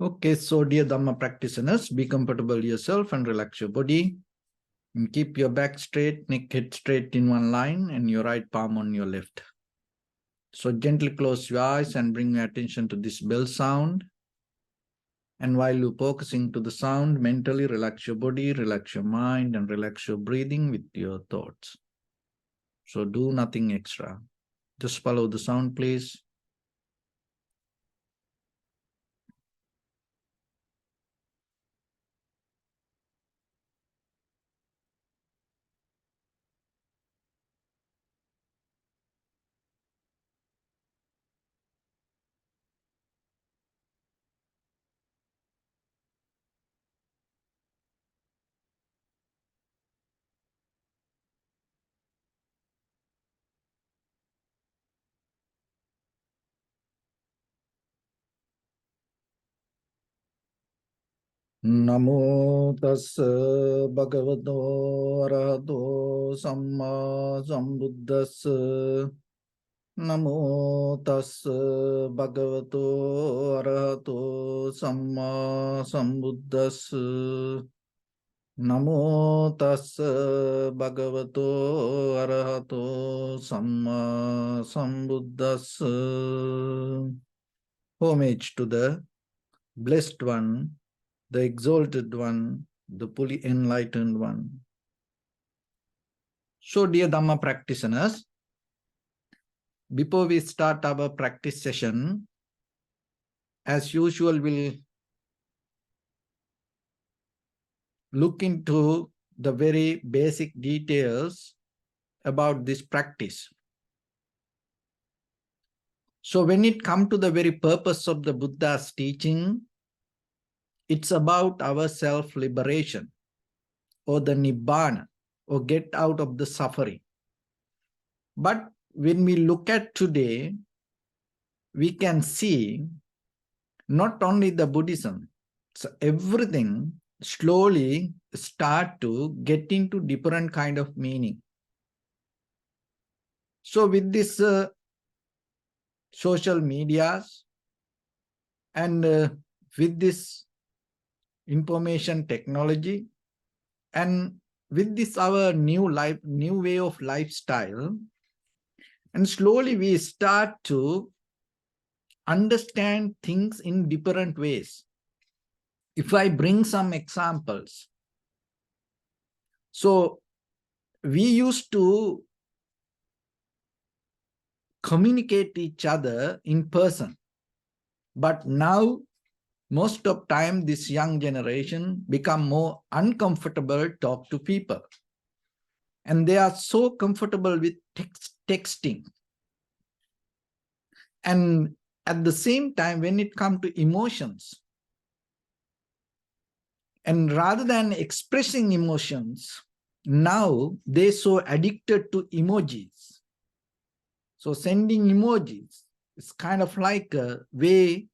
Okay, so dear Dharma practitioners, be comfortable yourself and relax your body. And keep your back straight, neck head straight in one line, and your right palm on your left. So gently close your eyes and bring your attention to this bell sound. And while you're focusing to the sound, mentally relax your body, relax your mind, and relax your breathing with your thoughts. So do nothing extra. Just follow the sound, please. Namo tassa bhagavato arahato samma sambuddhassa. Namo tassa bhagavato arahato samma sambuddhassa. Namo tassa bhagavato arahato samma sambuddhassa. Homage to the blessed one, the exalted one, the fully enlightened one. So, dear Dhamma practitioners, before we start our practice session, as usual, we'll look into the very basic details about this practice. So when it comes to the very purpose of the Buddha's teaching, it's about our self-liberation or the Nibbana, or get out of the suffering. But when we look at today, we can see not only the Buddhism, so everything slowly start to get into different kind of meaning. So with this social medias and with this information technology and with this our new way of lifestyle, and slowly we start to understand things in different ways. If I bring some examples, so we used to communicate each other in person, but now most of time this young generation become more uncomfortable to talk to people, and they are so comfortable with texting. And at the same time, when it comes to emotions, and rather than expressing emotions, now they're so addicted to emojis. So sending emojis is kind of like a way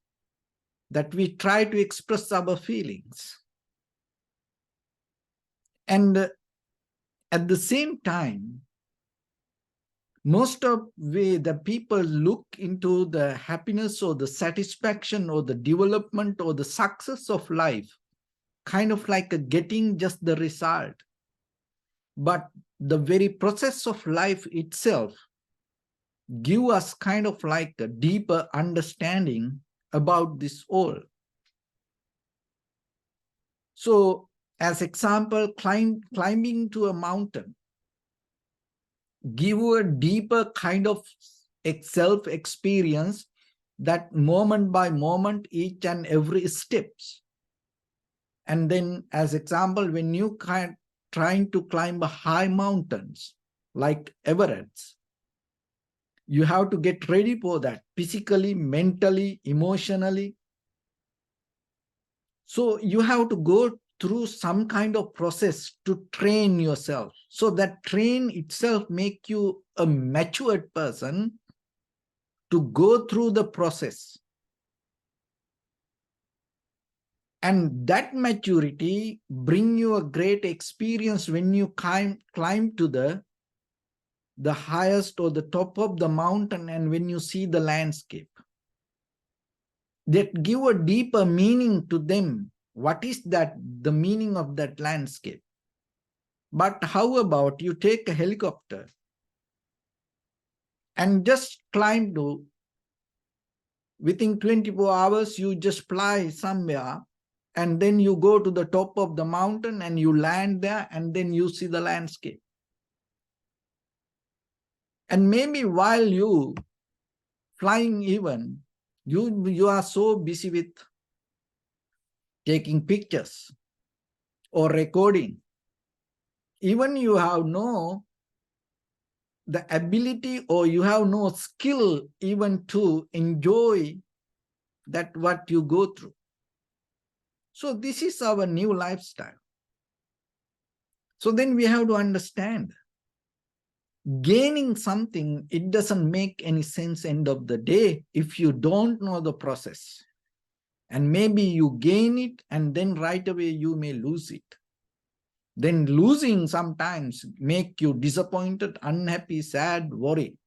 that we try to express our feelings. And at the same time, most of the people look into the happiness or the satisfaction or the development or the success of life, kind of like a getting just the result. But the very process of life itself give us kind of like a deeper understanding about this all. So as example, climbing to a mountain give you a deeper kind of self-experience, that moment by moment, each and every steps. And then as example, when you trying to climb high mountains like Everest, you have to get ready for that physically, mentally, emotionally. So you have to go through some kind of process to train yourself. So that train itself make you a matured person to go through the process. And that maturity bring you a great experience when you climb to the highest or the top of the mountain, and when you see the landscape. that give a deeper meaning to them. What is that, the meaning of that landscape? But how about you take a helicopter and just climb to, within 24 hours, you just fly somewhere, and then you go to the top of the mountain and you land there, and then you see the landscape. And maybe while you flying even, you are so busy with taking pictures or recording. Even you have no the ability, or you have no skill even to enjoy that what you go through. So this is our new lifestyle. So then we have to understand, gaining something, it doesn't make any sense end of the day if you don't know the process. And maybe you gain it and then right away you may lose it. Then losing sometimes make you disappointed, unhappy, sad, worried.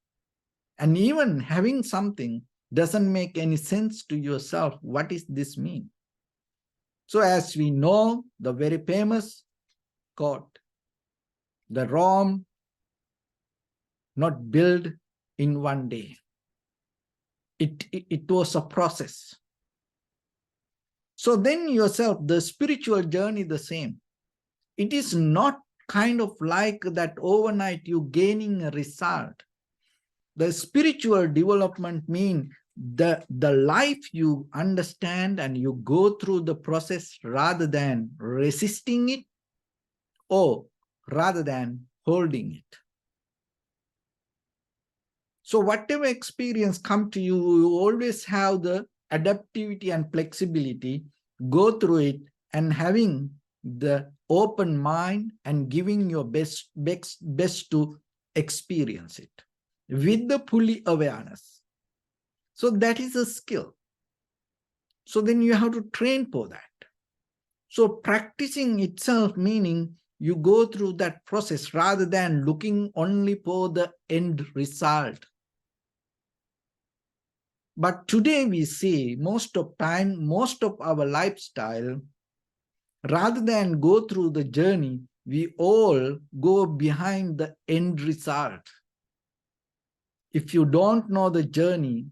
And even having something doesn't make any sense to yourself. What does this mean? So as we know, the very famous quote, the Rome not built in one day. It was a process. So then yourself, the spiritual journey, the same. It is not kind of like that overnight you gaining a result. The spiritual development means the life you understand and you go through the process rather than resisting it or rather than holding it. So whatever experience come to you, you always have the adaptivity and flexibility, go through it and having the open mind and giving your best to experience it with the fully awareness. So that is a skill. So then you have to train for that. So practicing itself meaning you go through that process rather than looking only for the end result. But today we see most of time, most of our lifestyle, rather than go through the journey, we all go behind the end result. If you don't know the journey,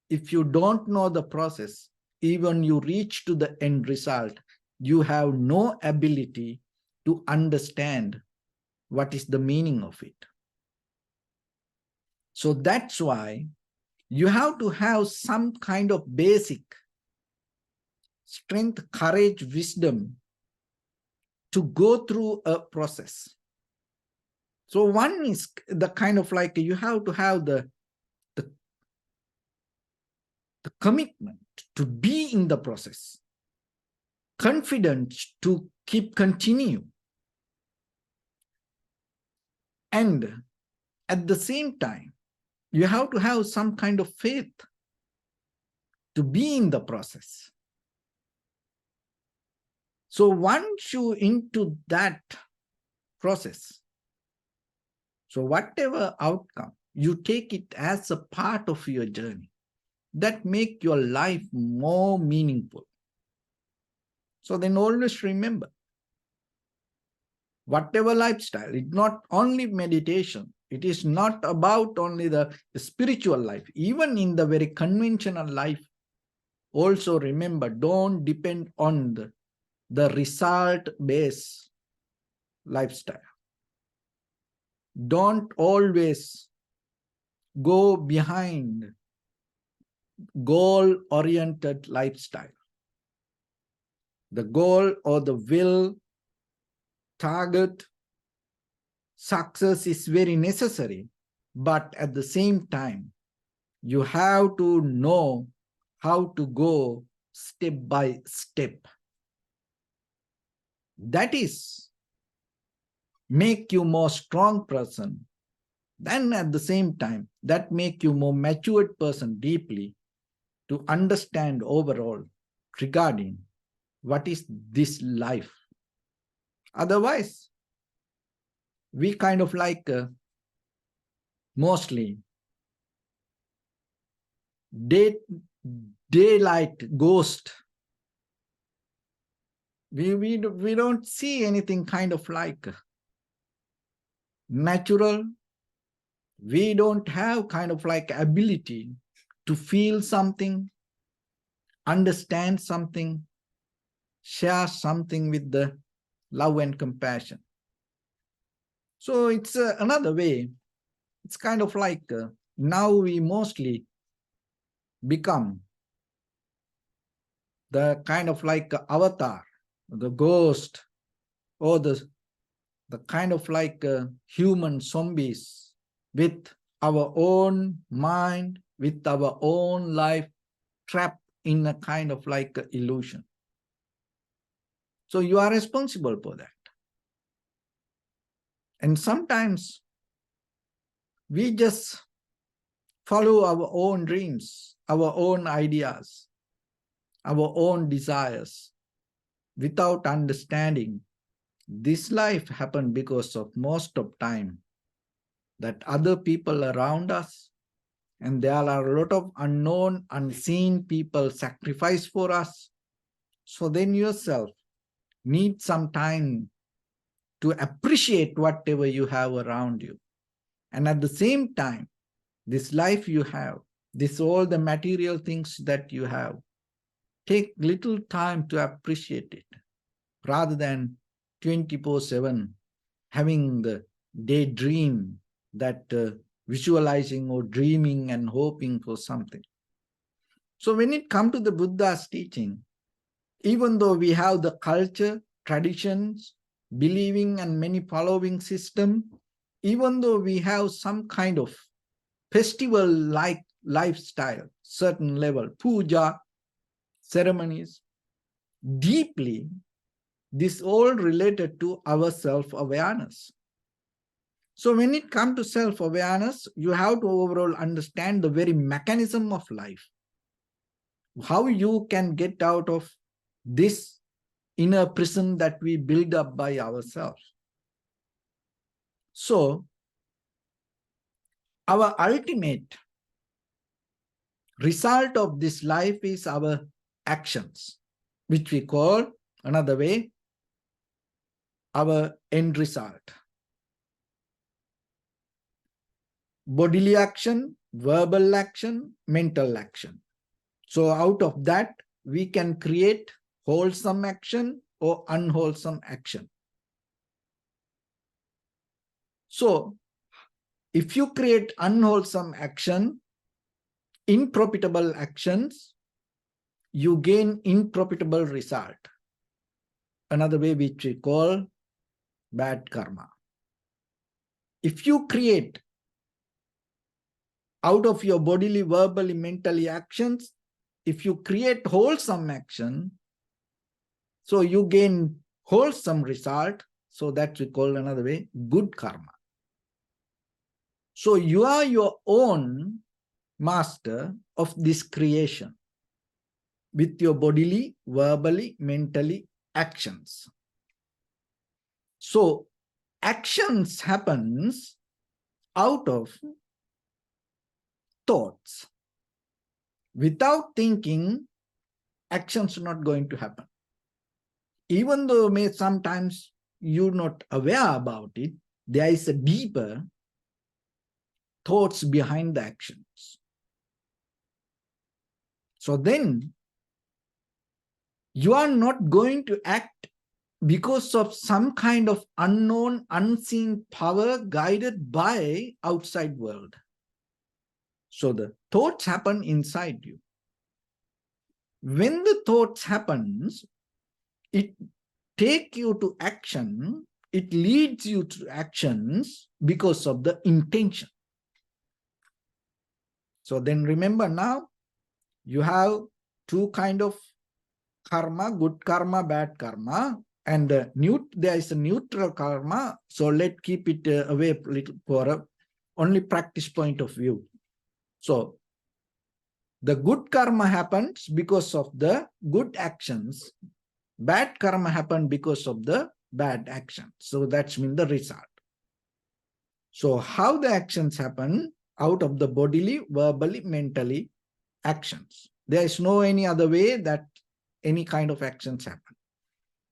if you don't know the process, even you reach to the end result, you have no ability to understand what is the meaning of it. So that's why you have to have some kind of basic strength, courage, wisdom to go through a process. So one is the kind of like you have to have the commitment to be in the process, confident to continue. And at the same time, you have to have some kind of faith to be in the process. So once you into that process, so whatever outcome, you take it as a part of your journey that make your life more meaningful. So then always remember, whatever lifestyle, it's not only meditation, it is not about only the spiritual life. Even in the very conventional life, also remember, don't depend on the result-based lifestyle. Don't always go behind goal-oriented lifestyle. The goal or the will, target, success is very necessary, but at the same time, you have to know how to go step by step. That is make you more strong person. Then at the same time, that make you more matured person deeply to understand overall regarding what is this life. Otherwise, we kind of like mostly daylight, ghost. We don't see anything kind of like natural. We don't have kind of like ability to feel something, understand something, share something with the love and compassion. So it's another way. It's kind of like now we mostly become the kind of like avatar, the ghost, or the kind of like human zombies with our own mind, with our own life trapped in a kind of like illusion. So you are responsible for that. And sometimes we just follow our own dreams, our own ideas, our own desires without understanding this life happened because of most of time that other people around us, and there are a lot of unknown, unseen people sacrifice for us. So then yourself need some time to appreciate whatever you have around you. And at the same time, this life you have, this all the material things that you have, take little time to appreciate it rather than 24/7 having the daydream that visualizing or dreaming and hoping for something. So when it comes to the Buddha's teaching, even though we have the culture, traditions, believing and many following system, even though we have some kind of festival-like lifestyle, certain level, puja, ceremonies, deeply, this all related to our self-awareness. So when it comes to self-awareness, you have to overall understand the very mechanism of life. How you can get out of this inner prison that we build up by ourselves. So our ultimate result of this life is our actions, which we call another way, our end result. Bodily action, verbal action, mental action. So out of that, we can create wholesome action or unwholesome action. So if you create unwholesome action, unprofitable actions, you gain unprofitable result. Another way which we call bad karma. If you create out of your bodily, verbally, mentally actions, if you create wholesome action, so you gain wholesome result. So that we call another way, good karma. So you are your own master of this creation with your bodily, verbally, mentally actions. So actions happens out of thoughts. Without thinking, actions are not going to happen. Even though may sometimes you're not aware about it, there is a deeper thoughts behind the actions. So then you are not going to act because of some kind of unknown, unseen power guided by outside world. So the thoughts happen inside you. When the thoughts happens, it takes you to action, it leads you to actions because of the intention. So then remember now, you have two kind of karma, good karma, bad karma, and there is a neutral karma. So let's keep it away for only practice point of view. So the good karma happens because of the good actions. Bad karma happens because of the bad actions. So that's mean the result. So how the actions happen? Out of the bodily, verbally, mentally actions. There is no any other way that any kind of actions happen.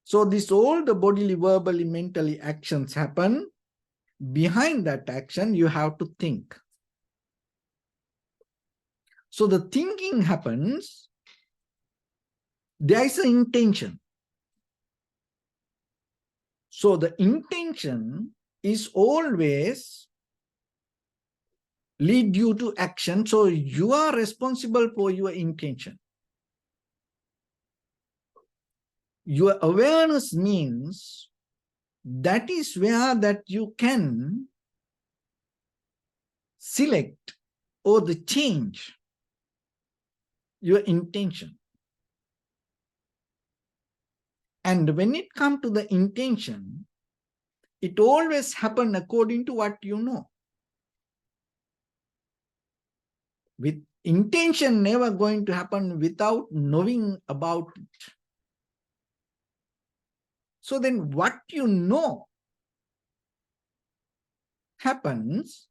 So this all the bodily, verbally, mentally actions happen. Behind that action, you have to think. So the thinking happens, there is an intention. So the intention is always lead you to action. So you are responsible for your intention. Your awareness means that is where that you can select or the change your intention. And when it comes to the intention, it always happens according to what you know. With intention never going to happen without knowing about it. So then what you know happens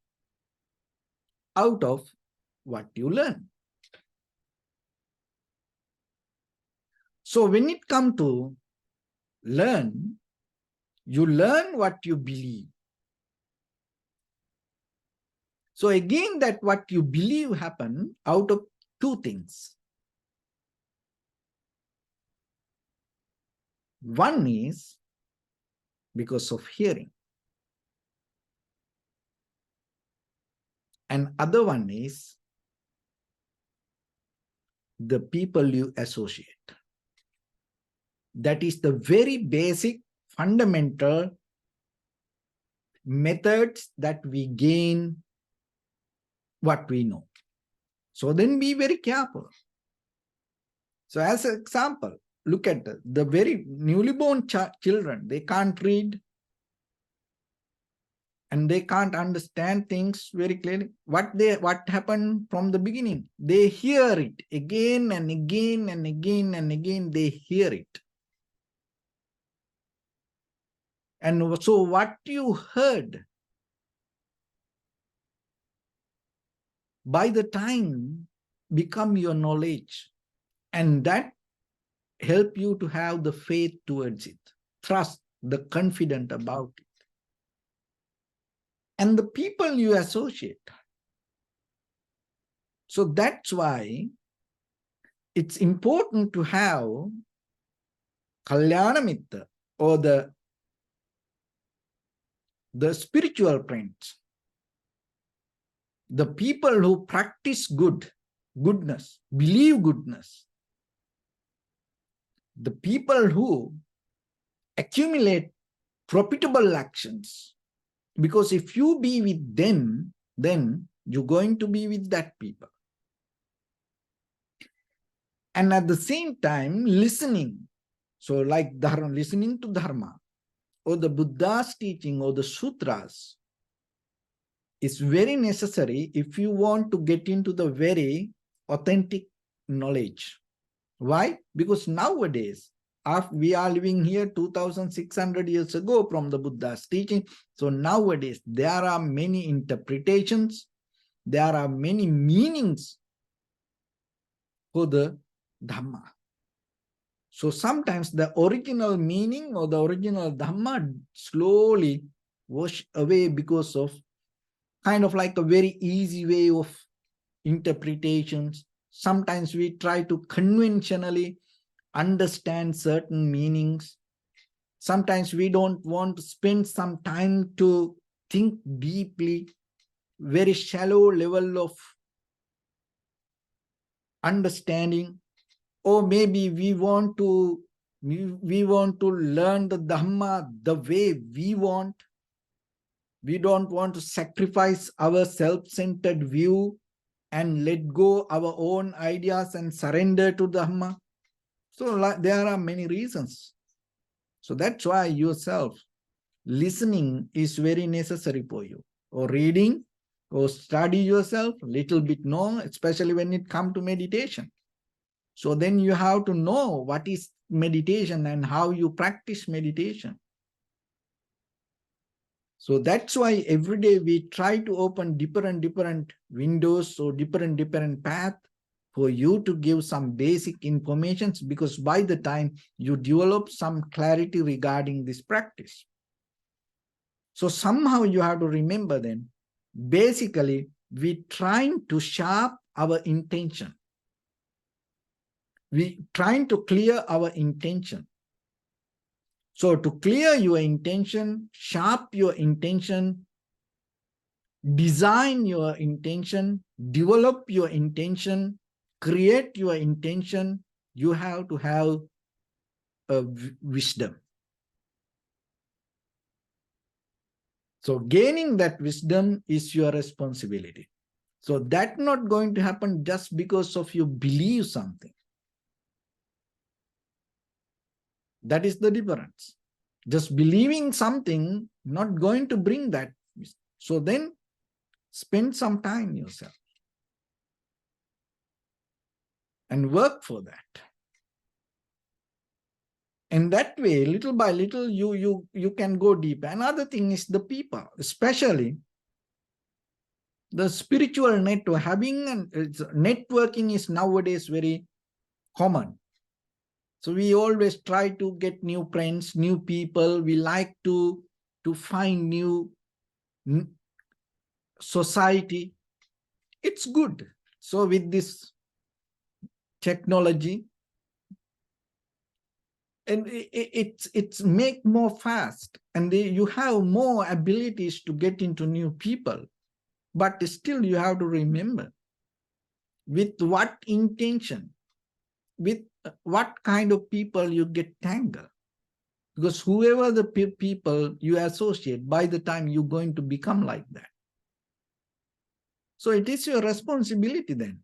out of what you learn. So when it comes to learn, you learn what you believe. So again, that what you believe happen out of two things. One is because of hearing. And other one is the people you associate. That is the very basic, fundamental methods that we gain what we know. So then be very careful. So as an example, look at the very newly born children. They can't read and they can't understand things very clearly. What happened from the beginning? They hear it again and again and again and again. They hear it. And so what you heard, by the time become your knowledge, and that help you to have the faith towards it, trust, the confident about it. And the people you associate. So that's why it's important to have Kalyana Mitra or the spiritual friends, the people who practice goodness, believe goodness, the people who accumulate profitable actions. Because if you be with them, then you're going to be with that people. And at the same time, listening. So like Dharma, listening to Dharma or the Buddha's teaching or the sutras is very necessary if you want to get into the very authentic knowledge. Why? Because nowadays, we are living here 2,600 years ago from the Buddha's teaching. So nowadays, there are many interpretations. There are many meanings for the Dhamma. So sometimes the original meaning or the original Dhamma slowly wash away because of kind of like a very easy way of interpretations. Sometimes we try to conventionally understand certain meanings. Sometimes we don't want to spend some time to think deeply, very shallow level of understanding. Or maybe we want to learn the Dhamma the way we want. We don't want to sacrifice our self-centered view and let go our own ideas and surrender to Dhamma. So there are many reasons. So that's why yourself, listening is very necessary for you. Or reading, or study yourself, little bit know, especially when it comes to meditation. So then you have to know what is meditation and how you practice meditation. So that's why every day we try to open different windows or different path for you to give some basic information, because by the time you develop some clarity regarding this practice. So somehow you have to remember then, basically, we trying to sharp our intention. We trying to clear our intention. So to clear your intention, sharp your intention, design your intention, develop your intention, create your intention, you have to have a wisdom. So gaining that wisdom is your responsibility. So that's not going to happen just because of you believe something. That is the difference. Just believing something not going to bring that. So then spend some time yourself and work for that. And that way, little by little, you can go deep. Another thing is the people, especially the spiritual network. Networking is nowadays very common. So we always try to get new friends, new people. We like to find new society. It's good. So with this technology, and it's make more fast, and you have more abilities to get into new people. But still you have to remember with what intention, with what kind of people you get tangled. Because whoever the people you associate, by the time you're going to become like that. So it is your responsibility then.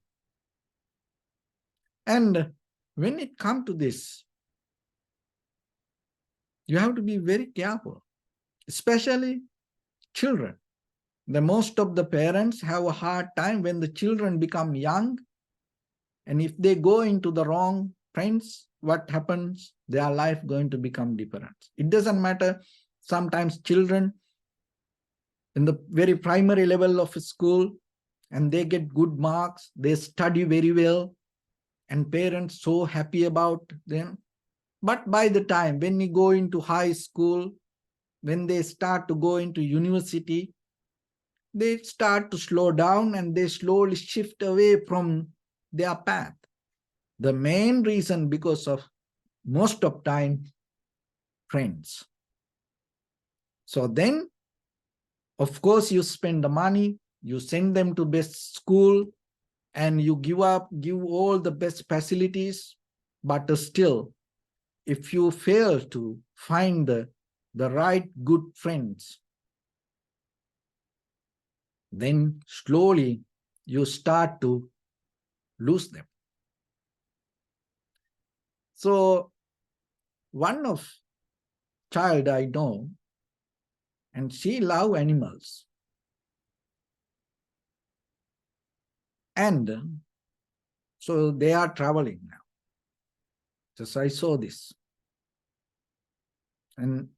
And when it comes to this, you have to be very careful, especially children. The most of the parents have a hard time when the children become young, and if they go into the wrong friends, what happens? Their life going to become different. It doesn't matter. Sometimes children in the very primary level of school, and they get good marks, they study very well, and parents so happy about them. But by the time when you go into high school, when they start to go into university, they start to slow down and they slowly shift away from their path. The main reason because of most of time friends. So then, of course, you spend the money, you send them to best school, and you give all the best facilities, but still, if you fail to find the right good friends, then slowly you start to lose them. So one of child I know, and she love animals. And so they are traveling now. Just I saw this. And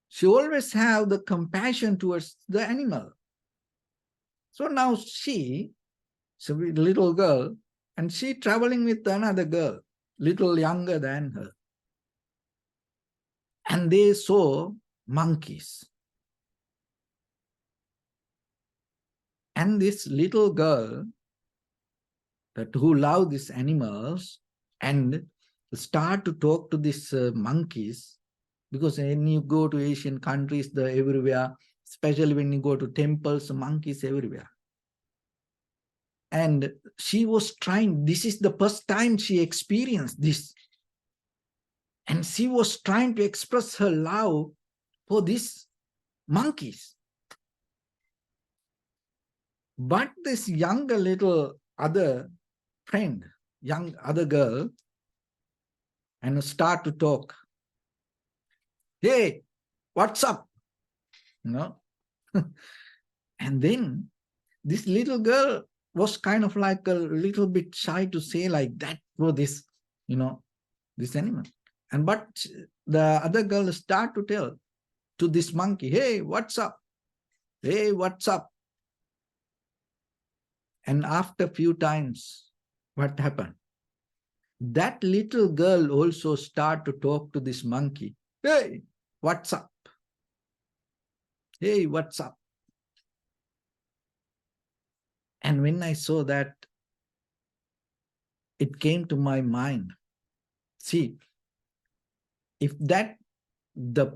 she always have the compassion towards the animal. So now she's a little girl, and she traveling with another girl, little younger than her. And they saw monkeys. And this little girl who love these animals and start to talk to these monkeys, because when you go to Asian countries, they're everywhere, especially when you go to temples, monkeys everywhere. And she was trying, this is the first time she experienced this. And she was trying to express her love for these monkeys. But this younger little other friend, young other girl, and start to talk. Hey, what's up? You know? And then this little girl was kind of like a little bit shy to say like that for this, this animal. And but the other girl start to tell to this monkey, hey, what's up? Hey, what's up? And after a few times, what happened? That little girl also started to talk to this monkey. Hey, what's up? Hey, what's up? And when I saw that, it came to my mind. See, if that the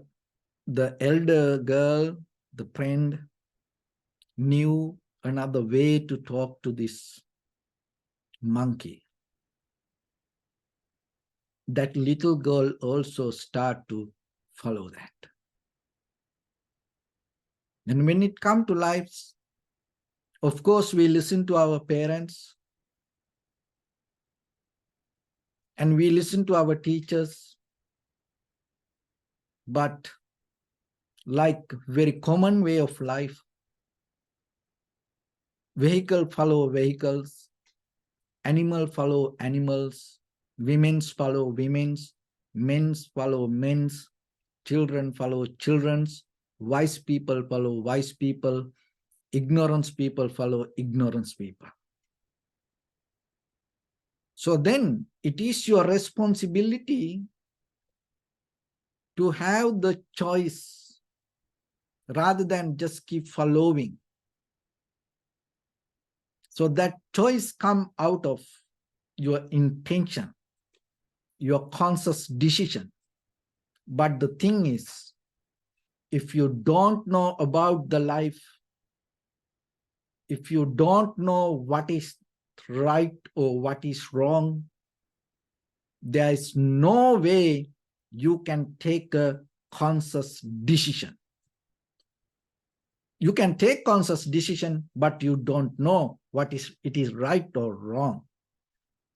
elder girl, the friend, knew another way to talk to this monkey, that little girl also start to follow that. And when it comes to lives, of course, we listen to our parents and we listen to our teachers, but like very common way of life, vehicle follow vehicles, animal follow animals, women's follow women's, men's follow men's, children follow children's, wise people follow wise people, ignorance people follow ignorance people. So then it is your responsibility to have the choice rather than just keep following. So that choice comes out of your intention, your conscious decision. But the thing is, if you don't know about the life, if you don't know what is right or what is wrong, there is no way you can take a conscious decision. You can take conscious decision, but you don't know what it is right or wrong.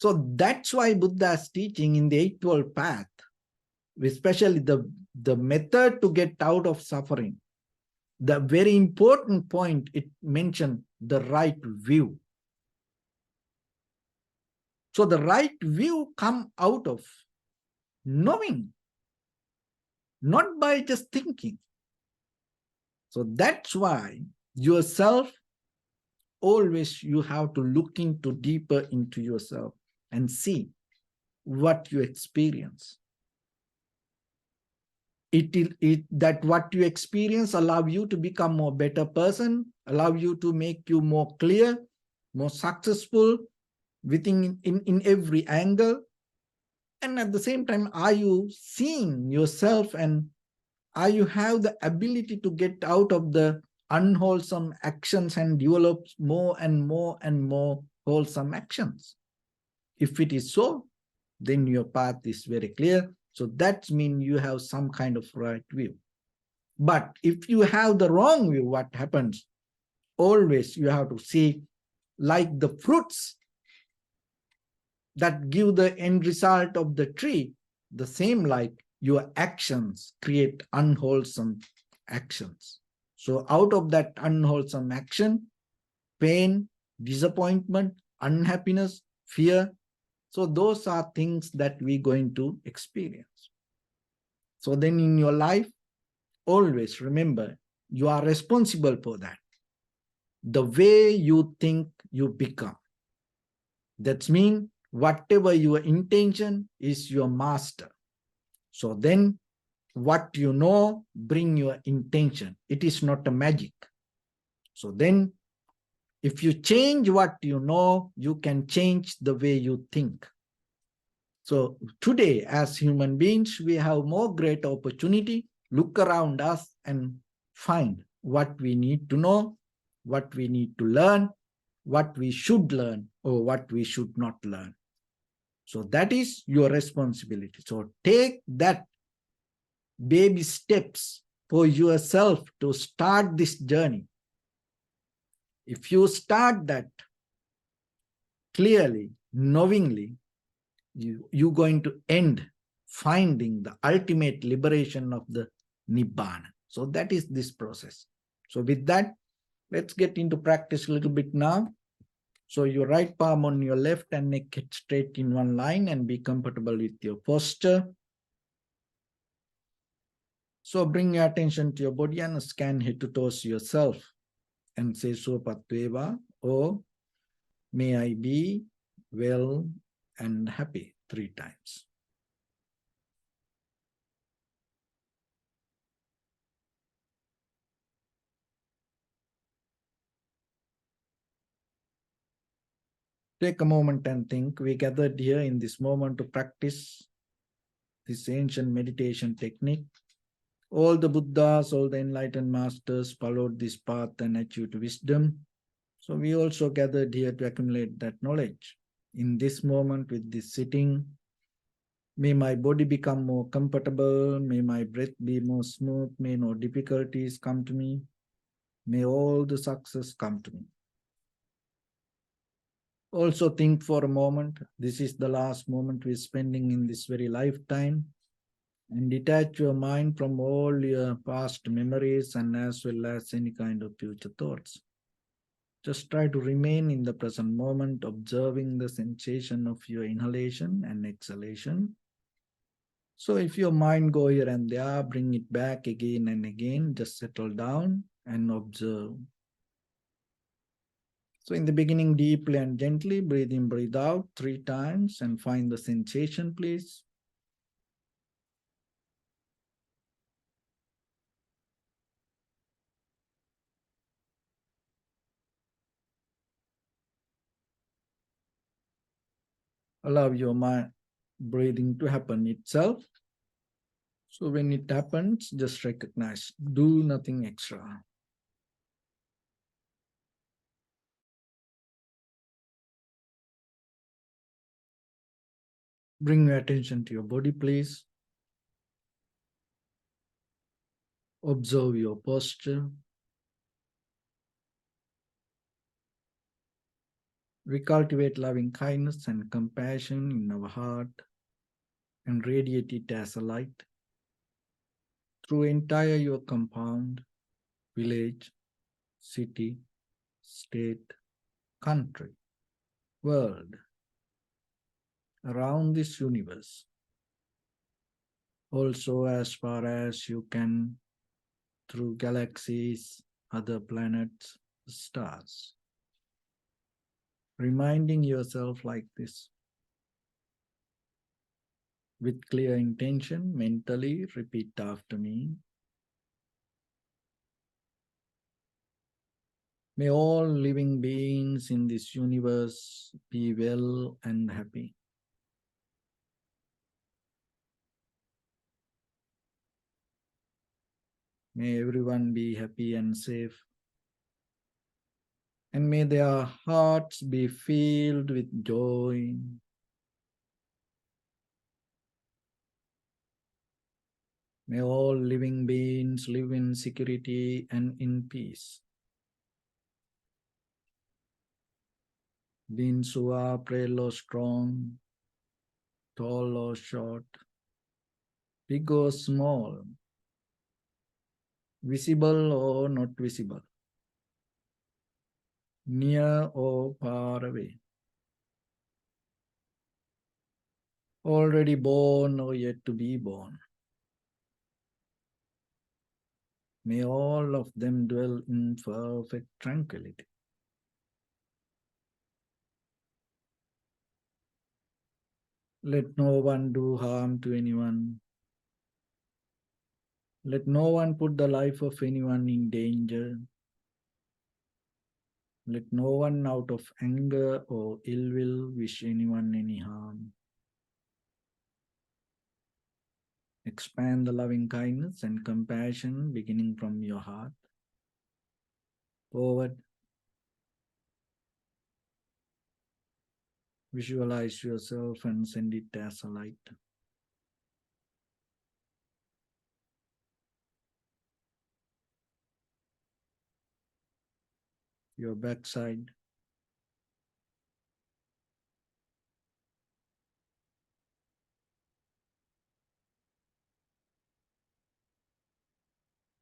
So that's why Buddha's teaching in the Eightfold Path, especially the method to get out of suffering, the very important point, it mentioned the right view. So the right view come out of knowing, not by just thinking. So that's why yourself, always you have to look into deeper into yourself and see what you experience. That what you experience allow you to become more better person, allow you to make you more clear, more successful within in every angle. And at the same time, are you seeing yourself and are you have the ability to get out of the unwholesome actions and develop more and more and more wholesome actions? If it is so, then your path is very clear. So that means you have some kind of right view. But if you have the wrong view, what happens? Always you have to see, like the fruits that give the end result of the tree, the same like your actions create unwholesome actions. So out of that unwholesome action, pain, disappointment, unhappiness, fear, so those are things that we're going to experience. So then in your life, always remember, you are responsible for that. The way you think, you become. That means whatever your intention is your master. So then what you know, bring your intention. It is not a magic. So then if you change what you know, you can change the way you think. So today, as human beings, we have more great opportunity. Look around us and find what we need to know, what we need to learn, what we should learn, or what we should not learn. So that is your responsibility. So take that baby steps for yourself to start this journey. If you start that clearly, knowingly, you're going to end finding the ultimate liberation of the Nibbana. So that is this process. So with that, let's get into practice a little bit now. So your right palm on your left and neck head straight in one line and be comfortable with your posture. So bring your attention to your body and scan head to toes yourself and say Sopatveva or May I be well and happy 3 times. Take a moment and think. We gathered here in this moment to practice this ancient meditation technique. All the Buddhas, all the enlightened masters followed this path and achieved wisdom. So we also gathered here to accumulate that knowledge. In this moment, with this sitting, may my body become more comfortable. May my breath be more smooth. May no difficulties come to me. May all the success come to me. Also think for a moment, this is the last moment we're spending in this very lifetime, and detach your mind from all your past memories and as well as any kind of future thoughts. Just try to remain in the present moment, observing the sensation of your inhalation and exhalation. So if your mind go here and there, bring it back again and again, just settle down and observe. So in the beginning, deeply and gently, breathe in, breathe out 3 times and find the sensation, please. Allow your mind breathing to happen itself. So when it happens, just recognize, do nothing extra. Bring your attention to your body, please. Observe your posture. We cultivate loving kindness and compassion in our heart and radiate it as a light through entire your compound, village, city, state, country, world, around this universe. Also as far as you can through galaxies, other planets, stars. Reminding yourself like this. With clear intention, mentally repeat after me. May all living beings in this universe be well and happy. May everyone be happy and safe. And may their hearts be filled with joy. May all living beings live in security and in peace. Beings who are frail or strong, tall or short, big or small, visible or not visible, near or far away, already born or yet to be born. May all of them dwell in perfect tranquility. Let no one do harm to anyone. Let no one put the life of anyone in danger. Let no one out of anger or ill will wish anyone any harm. Expand the loving kindness and compassion beginning from your heart. Forward. Visualize yourself and send it as a light. Your backside.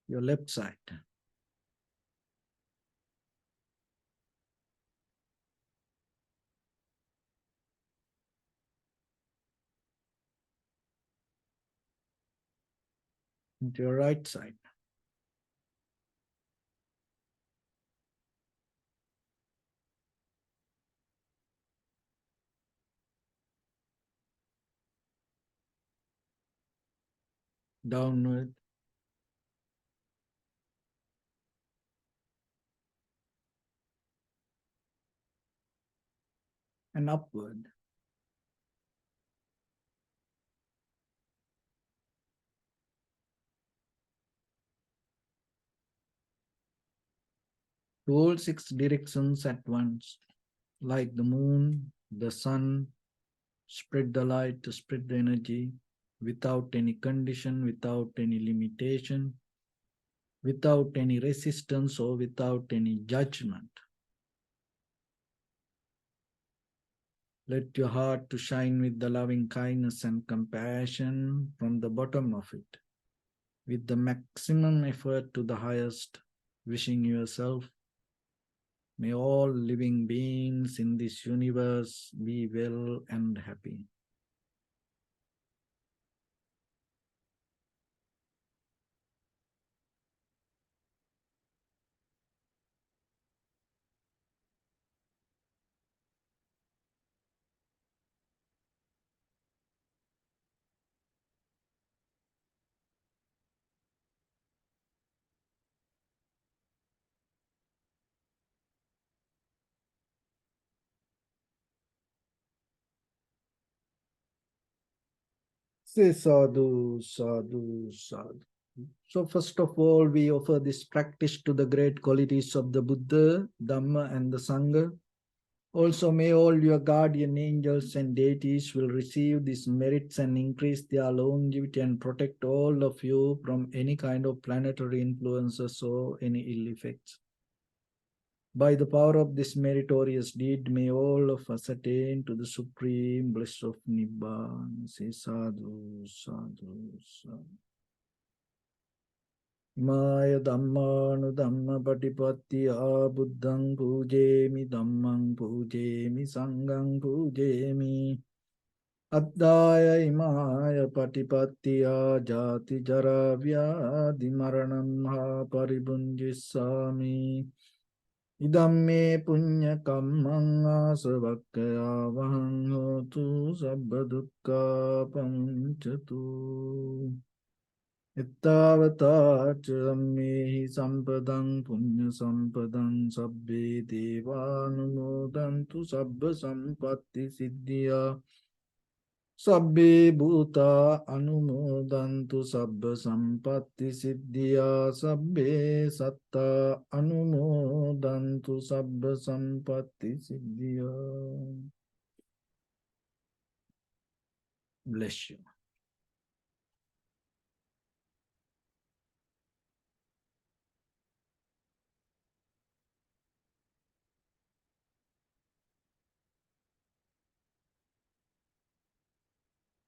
Your left side. And your right side. downward, and upward. To all 6 directions at once, like the moon, the sun, spread the light, to spread the energy without any condition, without any limitation, without any resistance, or without any judgment. Let your heart to shine with the loving kindness and compassion from the bottom of it, with the maximum effort to the highest, wishing yourself, may all living beings in this universe be well and happy. Say sadhu, sadhu, sadhu. So first of all, we offer this practice to the great qualities of the Buddha, Dharma, and the Sangha. Also, may all your guardian angels and deities will receive these merits and increase their longevity and protect all of you from any kind of planetary influences or any ill effects. By the power of this meritorious deed, may all of us attain to the supreme bliss of Nibbana. Say sadhu, sadhu, sadhu. Maya dhammanu dhamma patipattiya buddhang pujemi dhammang pujemi sanghang pujemi addaya imaya patipattiya jati jara vyadhi maranam ha paribunjissami idamme punya kammang asavakkaya vahang hotu sabba dukkha pamuncatu. Ittavata cammehi sampadang punya sampadang sabbe devanumodantu sabba sampatti siddhya sabbe bhuta anumodantu sabba sampatti siddhya sabbe satta anumodantu sabba sampatti siddhya. Bless you.